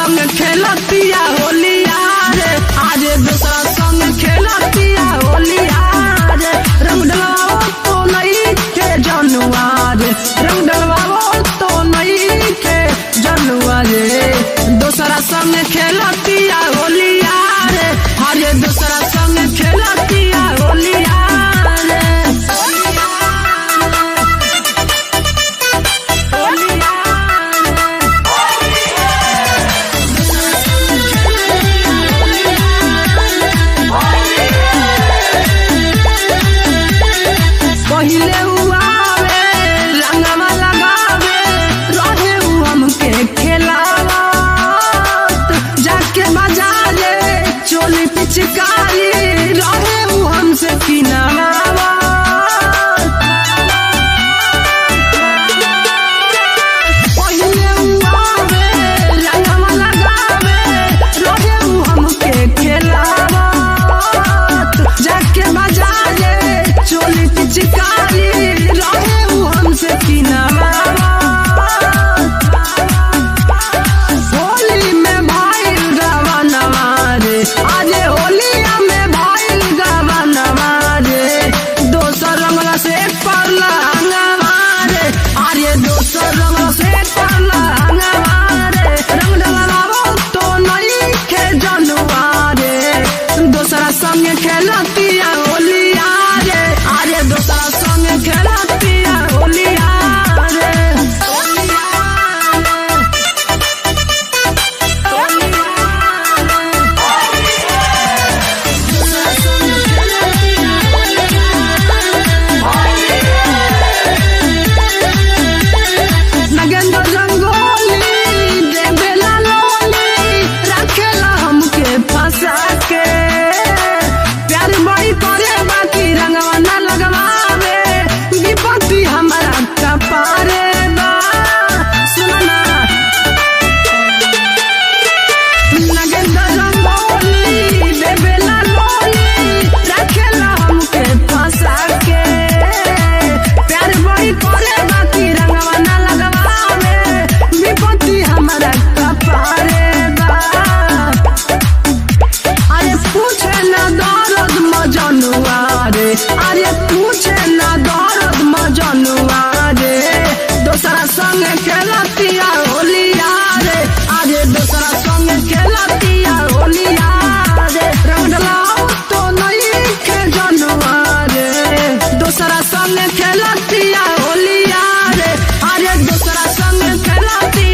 संग खेलतिया होलिया रे, आज दूसरा संग खेलतिया होलिया रे। रंग डलवाओ तो नहीं के जनुआ रे, रंग डलवाओ तो नहीं के जनुआ रे। दूसरा संग खेलतिया होलिया रे, आज दूसरा संग खेलतिया होलिया रे। पहिले हुआवे रंगवा लगावे, रहे हमके खेलावत, जाके बाजारे चोली पिचकारी रहे हमसे किनावत। पहिले हुआवे रंगवा लगावे, रहे हमके खेलावत, जाके बाजारे चोली पिचकारी रहे हमसे किनावत। होली में भाईल गवनवा रे, आज होलिया में भाईल गवनवा रे। दोसर रंगला से परला अंगवा रे, आज दोसर रंगला से परला अंगवा रे। रंग डलवाओ तो नहीं के जनुआ रे, दोसरा संग खेलतिया होलिया रे, आज दोसरा संग खेलतिया होलिया रे। नगेंद्र रंगोली देवेला लोली, रखेला हमके फंसा के। प्यार बड़ी करे बाकी रंगवा न लगवावे, विपत्ति हमारा कपारे बा। सुनना नगेंद्र रंगोली देवेला लोली, रखेला हमके फंसा के। प्यार बड़ी करे बाकी रंगवा न लगवावे, विपत्ति हमारा कपारे बा। अरे पूछे ना दर्द मजनुआ रे, अरे पूछे ना दर्द मजनुआ रे। दोसरा संग खेलतिया होलिया रे, आज दोसरा संग खेलतिया होलिया रे। रंग डलाओ तो नहीं के जनुआ रे, दोसरा संग खेलतिया होलिया रे, आज दोसरा संग खेलतिया